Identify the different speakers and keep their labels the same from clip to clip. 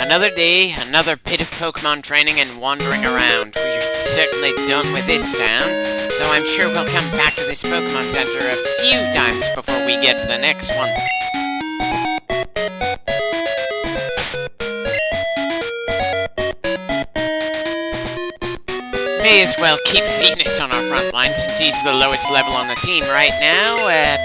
Speaker 1: another day, another bit of Pokemon training and wandering around. We're certainly done with this town, though I'm sure we'll come back to this Pokemon Center a few times before we get to the next one. May as well keep Venus on our front line since he's the lowest level on the team right now,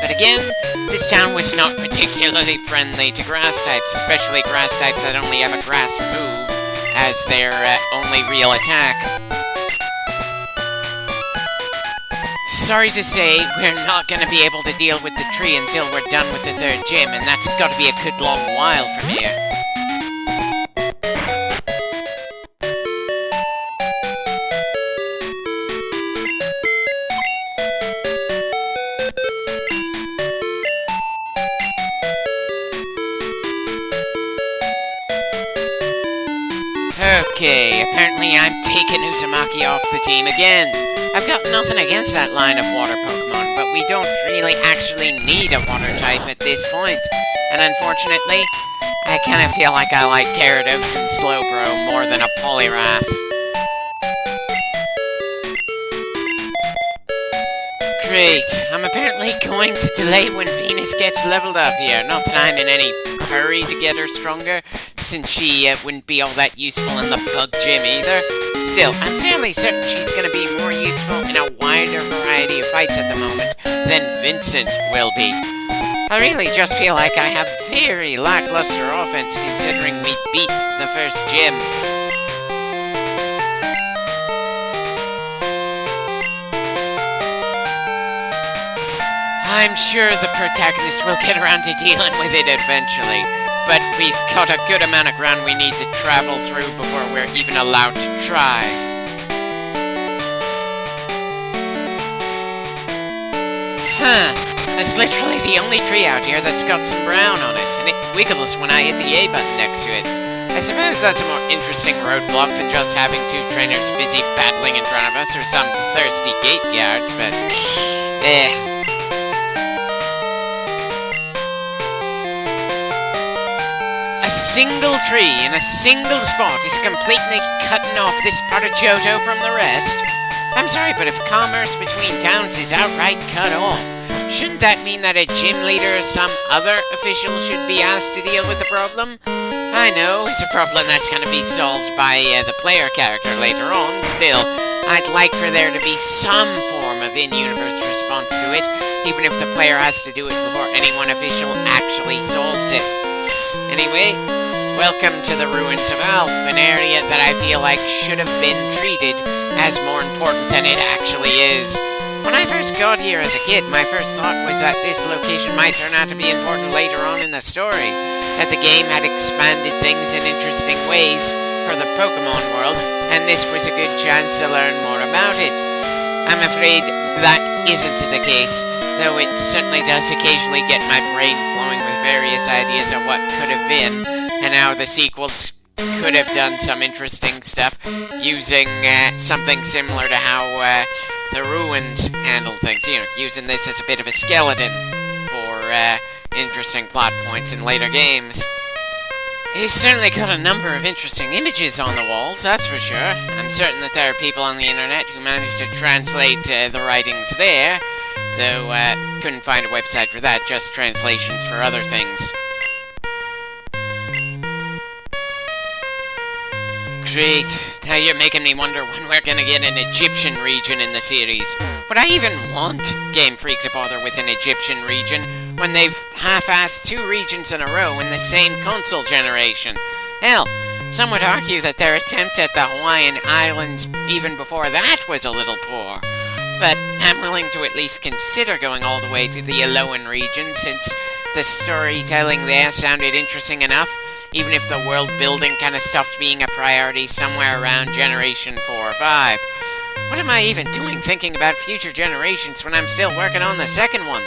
Speaker 1: but again, this town was not particularly friendly to grass types, especially grass types that only have a grass move as their only real attack. Sorry to say, we're not going to be able to deal with the tree until we're done with the third gym, and that's got to be a good long while from here. Okay, apparently I'm taking Uzumaki off the team again. I've got nothing against that line of water Pokemon, but we don't really actually need a water type at this point. And unfortunately, I kind of feel like I like Gyarados and Slowbro more than a Poliwrath. Great, I'm apparently going to delay when Venus gets leveled up here. Not that I'm in any hurry to get her stronger, since she wouldn't be all that useful in the bug gym either. Still, I'm fairly certain she's going to be more useful in a wider variety of fights at the moment than Vincent will be. I really just feel like I have very lackluster offense considering we beat the first gym. I'm sure the protagonist will get around to dealing with it eventually, but we've got a good amount of ground we need to travel through before we're even allowed to try. That's literally the only tree out here that's got some brown on it, and it wiggles when I hit the A button next to it. I suppose that's a more interesting roadblock than just having two trainers busy battling in front of us or some thirsty gate guards, but A single tree in a single spot is completely cutting off this part of Johto from the rest. I'm sorry, but if commerce between towns is outright cut off, shouldn't that mean that a gym leader or some other official should be asked to deal with the problem? I know, it's a problem that's going to be solved by the player character later on. Still, I'd like for there to be some form of in-universe response to it, even if the player has to do it before anyone official actually solves it. Anyway, welcome to the Ruins of Alph, an area that I feel like should have been treated as more important than it actually is. When I first got here as a kid, my first thought was that this location might turn out to be important later on in the story, that the game had expanded things in interesting ways for the Pokemon world, and this was a good chance to learn more about it. I'm afraid that isn't the case, though it certainly does occasionally get my brain flowing with various ideas of what could have been, and how the sequels could have done some interesting stuff, using something similar to how the Ruins handle things, you know, using this as a bit of a skeleton for interesting plot points in later games. He's certainly got a number of interesting images on the walls, that's for sure. I'm certain that there are people on the internet who managed to translate the writings there, though couldn't find a website for that, just translations for other things. Great. Now you're making me wonder when we're gonna get an Egyptian region in the series. Would I even want Game Freak to bother with an Egyptian region when they've half-assed 2 regions in a row in the same console generation? Hell, some would argue that their attempt at the Hawaiian Islands even before that was a little poor. But I'm willing to at least consider going all the way to the Alolan region, since the storytelling there sounded interesting enough, even if the world building kind of stopped being a priority somewhere around Generation 4 or 5. What am I even doing thinking about future generations when I'm still working on the second one?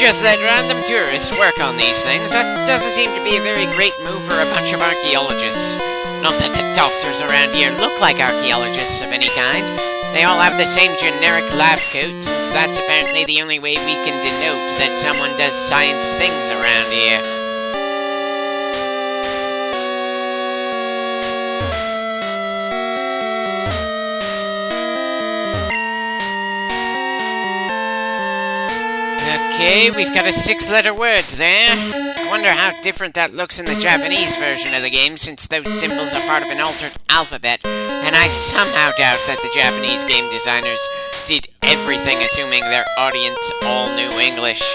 Speaker 1: just let random tourists work on these things. That doesn't seem to be a very great move for a bunch of archaeologists. Not that the doctors around here look like archaeologists of any kind. They all have the same generic lab coat, since that's apparently the only way we can denote that someone does science things around here. Okay, we've got a 6-letter word there. I wonder how different that looks in the Japanese version of the game, since those symbols are part of an altered alphabet, and I somehow doubt that the Japanese game designers did everything assuming their audience all knew English.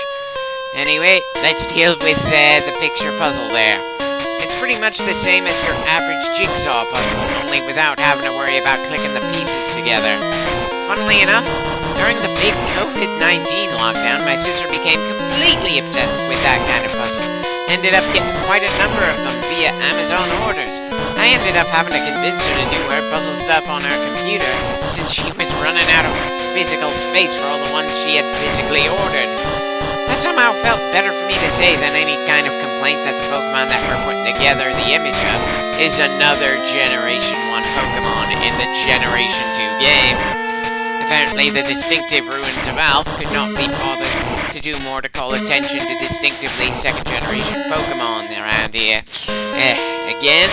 Speaker 1: Anyway, let's deal with the picture puzzle there. It's pretty much the same as your average jigsaw puzzle, only without having to worry about clicking the pieces together. Funnily enough, during the big COVID-19 lockdown, my sister became completely obsessed with that kind of puzzle. Ended up getting quite a number of them via Amazon orders. I ended up having to convince her to do her puzzle stuff on her computer, since she was running out of physical space for all the ones she had physically ordered. That somehow felt better for me to say than any kind of complaint that the Pokemon that we're putting together the image of is another Generation 1 Pokemon in the Generation 2 game. Apparently, the distinctive ruins of Alph could not be bothered to do more to call attention to distinctively second-generation Pokemon around here. Again,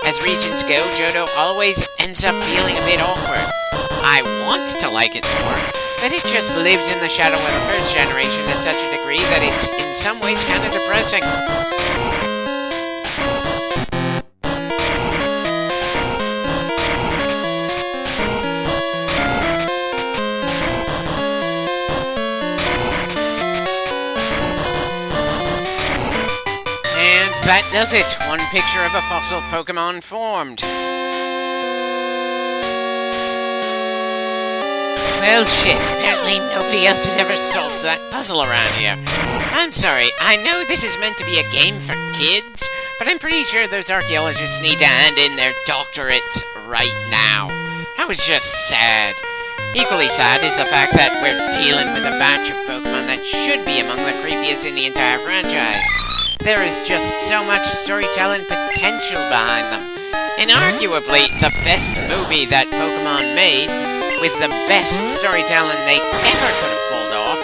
Speaker 1: as regions go, Johto always ends up feeling a bit awkward. I want to like it more, but it just lives in the shadow of the first generation to such a degree that it's in some ways kind of depressing. That does it. One picture of a fossil Pokemon formed. Well, shit. Apparently nobody else has ever solved that puzzle around here. I'm sorry. I know this is meant to be a game for kids, but I'm pretty sure those archaeologists need to hand in their doctorates right now. That was just sad. Equally sad is the fact that we're dealing with a batch of Pokemon that should be among the creepiest in the entire franchise. There is just so much storytelling potential behind them. Inarguably, the best movie that Pokemon made, with the best storytelling they ever could have pulled off,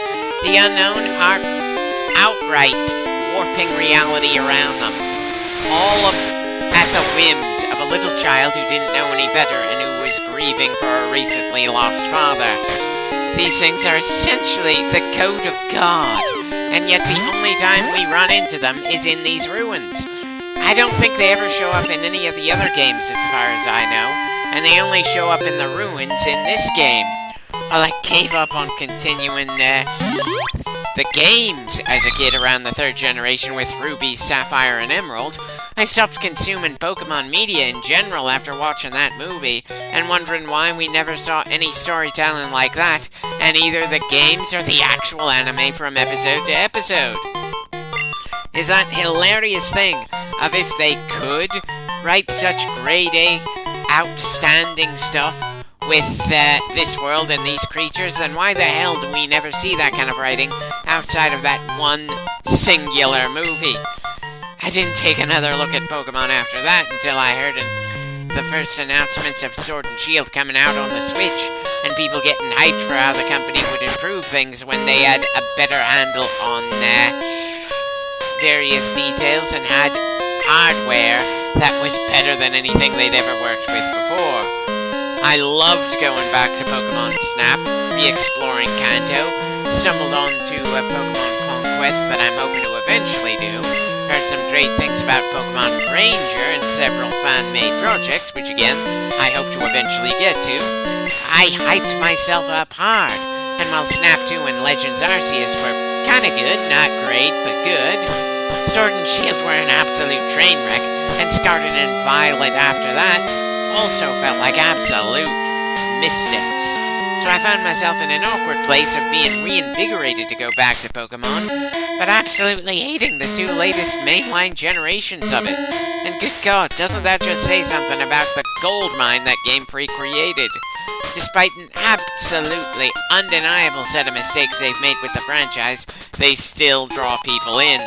Speaker 1: the Unknown are outright warping reality around them. All at the whims of a little child who didn't know any better and who was grieving for a recently lost father. These things are essentially the code of God. And yet the only time we run into them is in these ruins. I don't think they ever show up in any of the other games as far as I know, and they only show up in the ruins in this game. Well, I gave up on continuing the games as a kid around the 3rd generation with Ruby, Sapphire, and Emerald. I stopped consuming Pokemon media in general after watching that movie, and wondering why we never saw any storytelling like that, in either the games or the actual anime from episode to episode. Is that hilarious thing of if they could write such grade A, outstanding stuff with this world and these creatures, then why the hell do we never see that kind of writing outside of that one singular movie? I didn't take another look at Pokemon after that until I heard the first announcements of Sword and Shield coming out on the Switch, and people getting hyped for how the company would improve things when they had a better handle on various details and had hardware that was better than anything they'd ever worked with before. I loved going back to Pokemon Snap, re-exploring Kanto, stumbled onto a Pokemon Conquest that I'm hoping to eventually do, heard some great things about Pokemon Ranger and several fan-made projects, which again, I hope to eventually get to. I hyped myself up hard, and while Snap 2 and Legends Arceus were kinda good, not great, but good, Sword and Shield were an absolute train wreck, and Scarlet and Violet after that also felt like absolute missteps. So I found myself in an awkward place of being reinvigorated to go back to Pokemon, but absolutely hating the 2 latest mainline generations of it. And good God, doesn't that just say something about the gold mine that Game Freak created? Despite an absolutely undeniable set of mistakes they've made with the franchise, they still draw people in.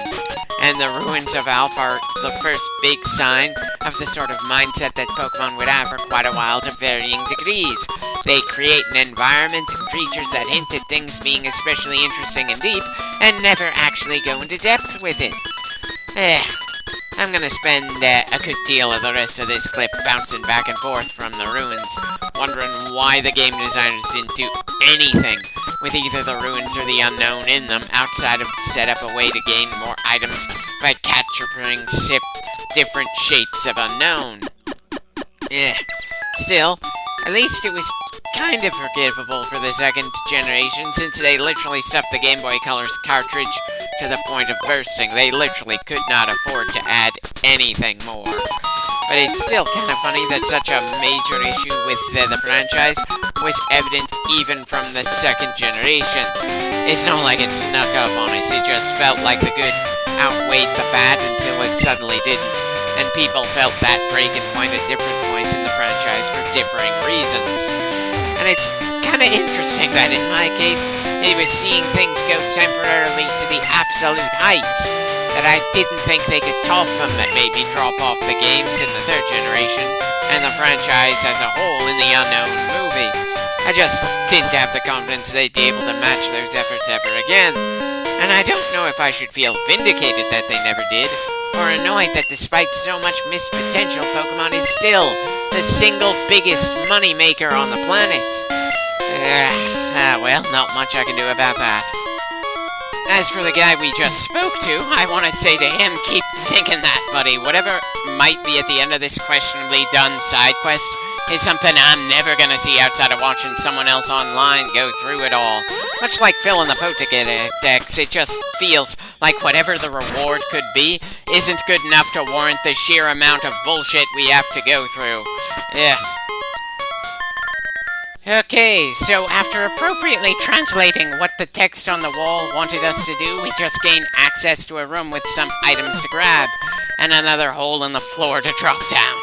Speaker 1: And the ruins of Alpha are the first big sign of the sort of mindset that Pokemon would have for quite a while to varying degrees. They create an environment and creatures that hint at things being especially interesting and deep, and never actually go into depth with it. I'm gonna spend a good deal of the rest of this clip bouncing back and forth from the ruins, wondering why the game designers didn't do anything with either the ruins or the unknown in them, outside of set up a way to gain more items by capturing different shapes of unknown. Still, at least it was kind of forgivable for the second generation, since they literally stuffed the Game Boy Color's cartridge to the point of bursting. They literally could not afford to add anything more. But it's still kind of funny that such a major issue with the franchise was evident even from the second generation. It's not like it snuck up on us, it just felt like the good outweighed the bad until it suddenly didn't. And people felt that breaking point at different points in the franchise for differing reasons. And it's kind of interesting that in my case, it was seeing things go temporarily to the absolute heights that I didn't think they could top them that made me drop off the games in the third generation and the franchise as a whole in the Unknown movie. I just didn't have the confidence they'd be able to match those efforts ever again. And I don't know if I should feel vindicated that they never did, or annoyed that despite so much missed potential, Pokemon is still the single biggest money maker on the planet. Well, not much I can do about that. As for the guy we just spoke to, I want to say to him, keep thinking that, buddy. Whatever might be at the end of this questionably done side quest is something I'm never gonna see outside of watching someone else online go through it all. Much like filling the Pokédex, it just feels like whatever the reward could be isn't good enough to warrant the sheer amount of bullshit we have to go through. Okay, so after appropriately translating what the text on the wall wanted us to do, we just gained access to a room with some items to grab, and another hole in the floor to drop down.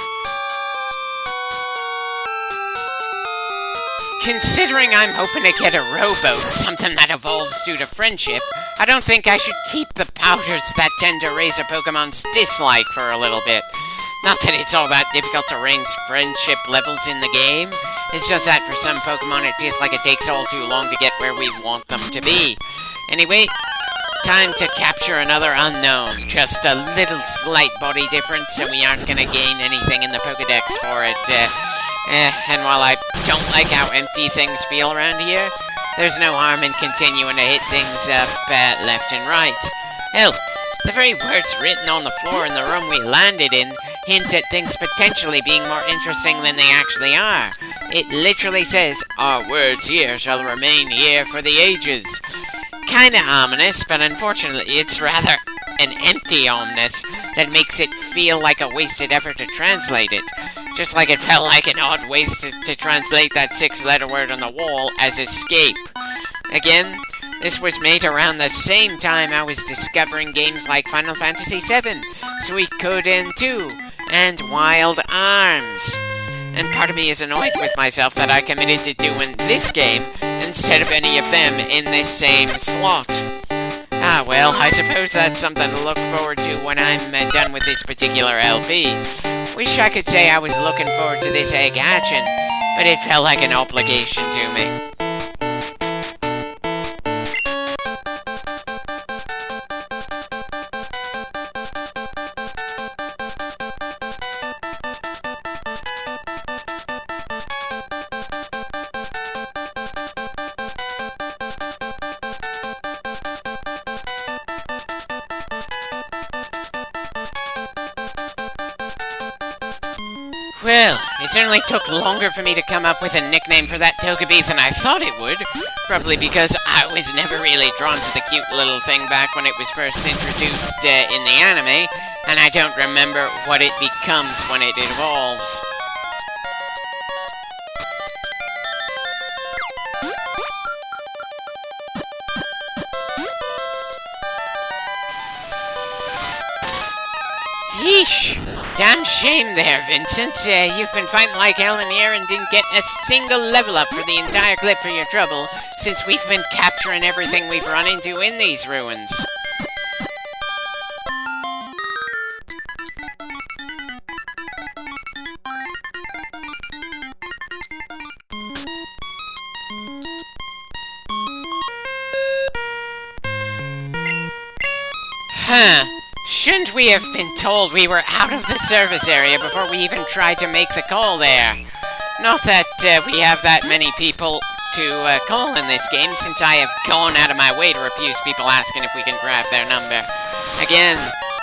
Speaker 1: Considering I'm hoping to get a rowboat, something that evolves due to friendship, I don't think I should keep the powders that tend to raise a Pokemon's dislike for a little bit. Not that it's all that difficult to raise friendship levels in the game, it's just that for some Pokemon it feels like it takes all too long to get where we want them to be. Anyway, time to capture another unknown. Just a little slight body difference, so we aren't gonna gain anything in the Pokedex for it. And while I don't like how empty things feel around here, there's no harm in continuing to hit things up left and right. Hell, the very words written on the floor in the room we landed in hint at things potentially being more interesting than they actually are. It literally says, "Our words here shall remain here for the ages." Kinda ominous, but unfortunately it's rather an empty ominous that makes it feel like a wasted effort to translate it. Just like it felt like an odd waste to translate that 6-letter word on the wall as escape. Again, this was made around the same time I was discovering games like Final Fantasy VII, Suikoden 2, and Wild Arms. And part of me is annoyed with myself that I committed to doing this game instead of any of them in this same slot. Ah well, I suppose that's something to look forward to when I'm done with this particular LP. Wish I could say I was looking forward to this egg hatching, but it felt like an obligation to me. Well, it certainly took longer for me to come up with a nickname for that Togepi than I thought it would. Probably because I was never really drawn to the cute little thing back when it was first introduced in the anime, and I don't remember what it becomes when it evolves. Yeesh. Damn shame there, Vincent. You've been fighting like hell in here and didn't get a single level up for the entire clip for your trouble since we've been capturing everything we've run into in these ruins. Huh. Shouldn't we have been told we were out of the service area before we even tried to make the call there? Not that we have that many people to call in this game, since I have gone out of my way to refuse people asking if we can grab their number. Again,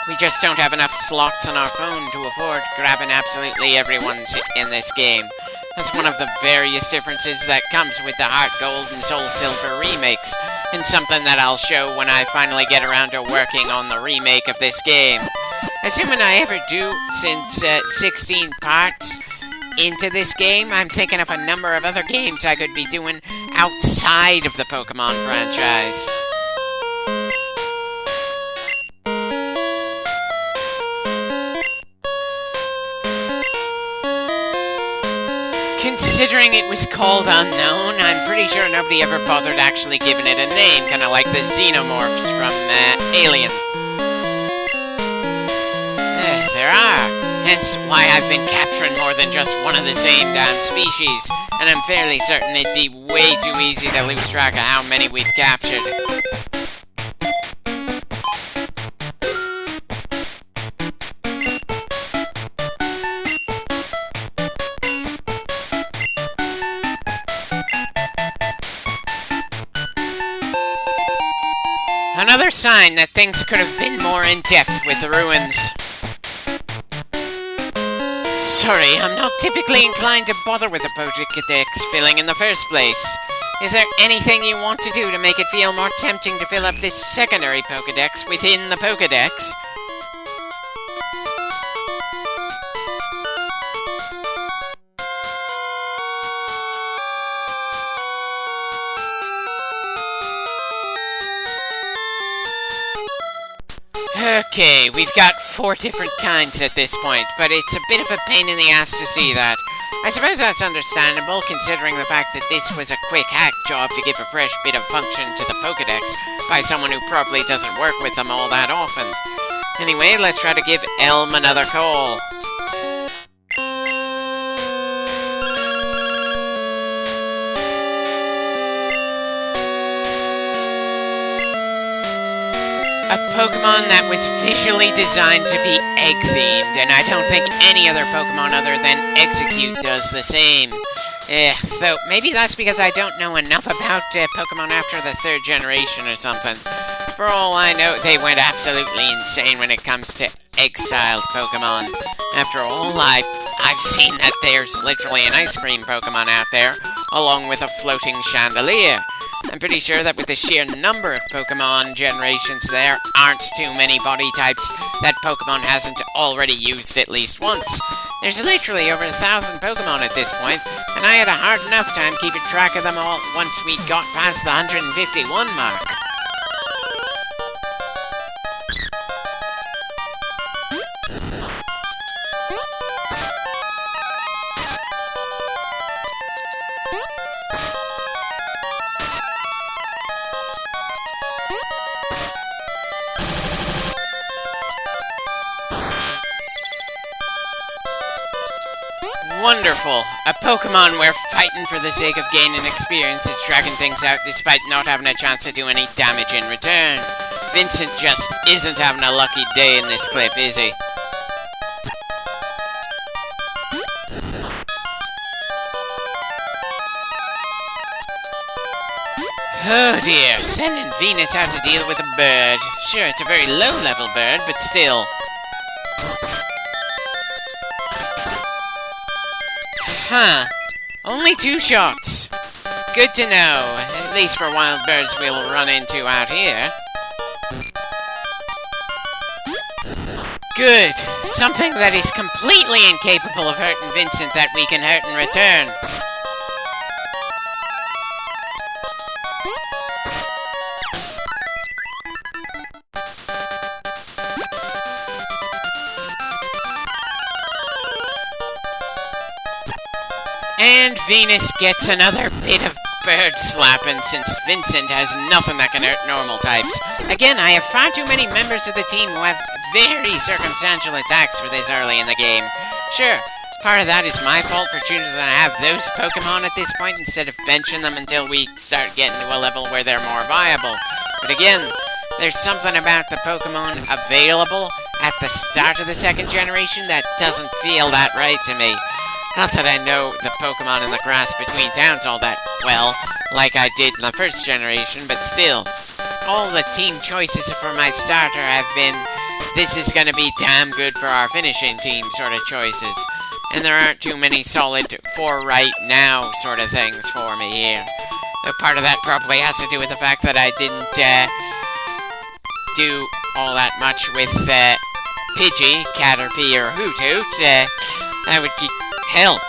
Speaker 1: we just don't have enough slots on our phone to afford grabbing absolutely everyone's in this game. That's one of the various differences that comes with the Heart Gold and Soul Silver remakes, and something that I'll show when I finally get around to working on the remake of this game. Assuming I ever do, since 16 parts into this game, I'm thinking of a number of other games I could be doing outside of the Pokemon franchise. Considering it was called Unknown, I'm pretty sure nobody ever bothered actually giving it a name, kind of like the Xenomorphs from Alien. There are. Hence why I've been capturing more than just one of the same damn species, and I'm fairly certain it'd be way too easy to lose track of how many we've captured. Another sign that things could have been more in-depth with the ruins. Sorry, I'm not typically inclined to bother with the Pokédex filling in the first place. Is there anything you want to do to make it feel more tempting to fill up this secondary Pokédex within the Pokédex? Okay, we've got 4 different kinds at this point, but it's a bit of a pain in the ass to see that. I suppose that's understandable, considering the fact that this was a quick hack job to give a fresh bit of function to the Pokédex by someone who probably doesn't work with them all that often. Anyway, let's try to give Elm another call. A Pokemon that was visually designed to be egg-themed, and I don't think any other Pokemon other than Execute does the same. Though maybe that's because I don't know enough about Pokemon after the 3rd generation or something. For all I know, they went absolutely insane when it comes to exiled Pokemon. After all, I've seen that there's literally an ice cream Pokemon out there, along with a floating chandelier. I'm pretty sure that with the sheer number of Pokemon generations, there aren't too many body types that Pokemon hasn't already used at least once. There's literally over 1,000 Pokemon at this point, and I had a hard enough time keeping track of them all once we got past the 151 mark. Wonderful. A Pokemon we're fighting for the sake of gaining experience is dragging things out despite not having a chance to do any damage in return. Vincent just isn't having a lucky day in this clip, is he? Oh dear, sending Venus out to deal with a bird. Sure, it's a very low-level bird, but still. Huh. Only 2 shots. Good to know, at least for wild birds we'll run into out here. Good. Something that is completely incapable of hurting Vincent that we can hurt in return. And Venus gets another bit of bird slapping since Vincent has nothing that can hurt normal types. Again, I have far too many members of the team who have very circumstantial attacks for this early in the game. Sure, part of that is my fault for choosing to have those Pokemon at this point instead of benching them until we start getting to a level where they're more viable. But again, there's something about the Pokemon available at the start of the second generation that doesn't feel that right to me. Not that I know the Pokemon in the grass between towns all that well, like I did in the first generation, but still, all the team choices for my starter have been, this is gonna be damn good for our finishing team sort of choices. And there aren't too many solid for right now sort of things for me here. Though part of that probably has to do with the fact that I didn't do all that much with Pidgey, Caterpie, or Hoothoot. I would keep... Hell,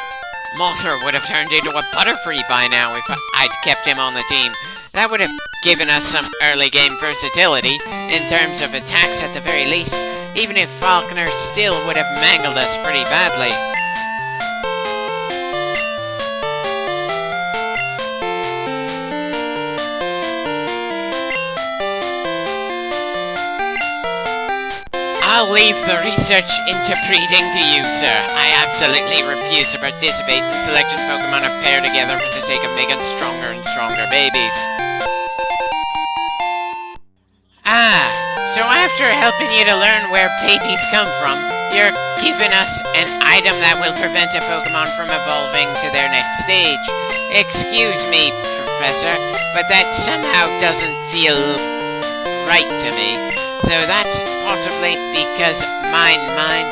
Speaker 1: Mothra would have turned into a Butterfree by now if I'd kept him on the team. That would have given us some early game versatility in terms of attacks at the very least, even if Falconer still would have mangled us pretty badly. I'll leave the research into breeding to you, sir. I absolutely refuse to participate in selecting Pokemon to pair together for the sake of making stronger and stronger babies. So after helping you to learn where babies come from, you're giving us an item that will prevent a Pokemon from evolving to their next stage. Excuse me, Professor, but that somehow doesn't feel right to me. Though that's possibly because my mind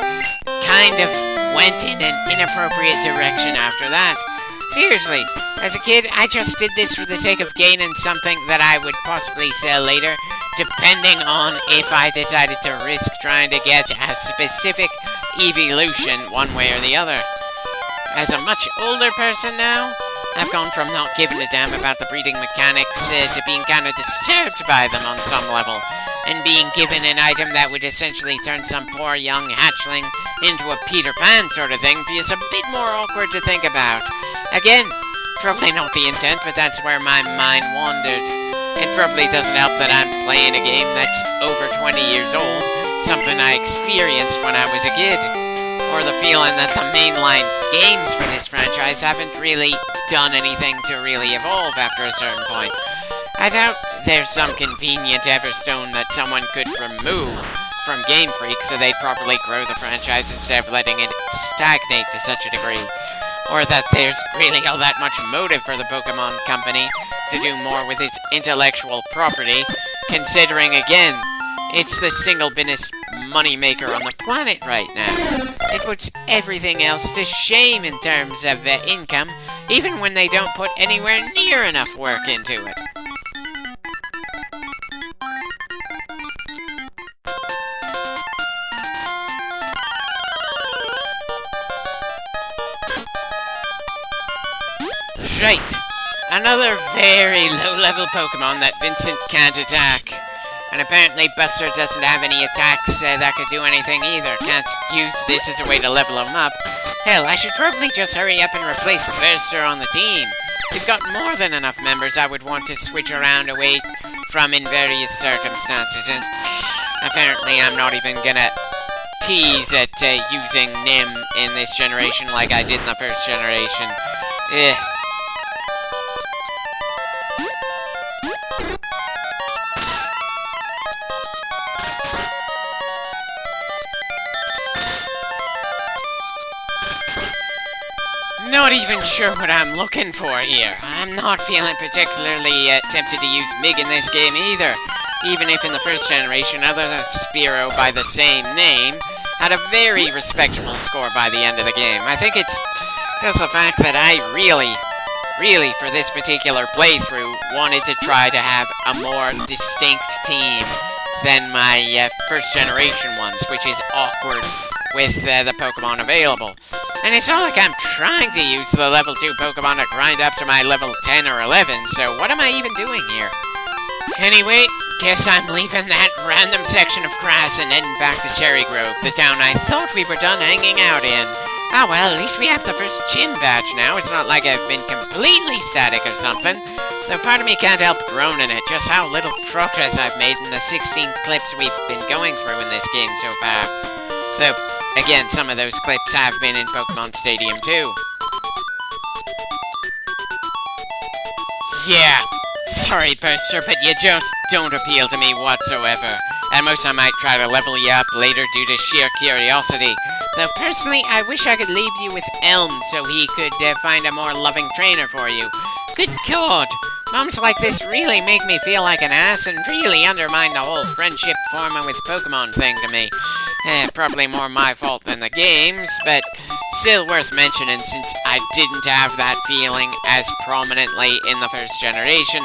Speaker 1: kind of went in an inappropriate direction after that. Seriously, as a kid, I just did this for the sake of gaining something that I would possibly sell later, depending on if I decided to risk trying to get a specific evolution one way or the other. As a much older person now, I've gone from not giving a damn about the breeding mechanics to being kind of disturbed by them on some level, and being given an item that would essentially turn some poor young hatchling into a Peter Pan sort of thing feels a bit more awkward to think about. Again, probably not the intent, but that's where my mind wandered. It probably doesn't help that I'm playing a game that's over 20 years old, something I experienced when I was a kid. Or the feeling that the mainline games for this franchise haven't really done anything to really evolve after a certain point. I doubt there's some convenient Everstone that someone could remove from Game Freak so they'd properly grow the franchise instead of letting it stagnate to such a degree. Or that there's really all that much motive for the Pokemon Company to do more with its intellectual property, considering, again, it's the single biggest moneymaker on the planet right now. It puts everything else to shame in terms of income, even when they don't put anywhere near enough work into it. Right, another very low-level Pokemon that Vincent can't attack. And apparently Buster doesn't have any attacks that could do anything either. Can't use this as a way to level him up. Hell, I should probably just hurry up and replace Buster on the team. We've got more than enough members I would want to switch around away from in various circumstances. And apparently I'm not even gonna tease at using Nim in this generation like I did in the first generation. Ugh. Not even sure what I'm looking for here. I'm not feeling particularly tempted to use Mig in this game either. Even if in the first generation, other than Spearow by the same name, had a very respectable score by the end of the game. I think it's just the fact that I really, for this particular playthrough, wanted to try to have a more distinct team than my first generation ones, which is awkward with the Pokemon available. And it's not like I'm trying to use the level 2 Pokemon to grind up to my level 10 or 11, so what am I even doing here? Anyway, guess I'm leaving that random section of grass and heading back to Cherry Grove, the town I thought we were done hanging out in. Ah well, at least we have the first gym badge now. It's not like I've been completely static or something. Though part of me can't help groaning at just how little progress I've made in the 16 clips we've been going through in this game so far. Though, again, some of those clips have been in Pokemon Stadium too. Yeah, sorry Buster, but you just don't appeal to me whatsoever. At most I might try to level you up later due to sheer curiosity. Though personally, I wish I could leave you with Elm so he could find a more loving trainer for you. Good God! Moments like this really make me feel like an ass and really undermine the whole friendship forming with Pokemon thing to me. Probably more my fault than the game's, but still worth mentioning since I didn't have that feeling as prominently in the first generation.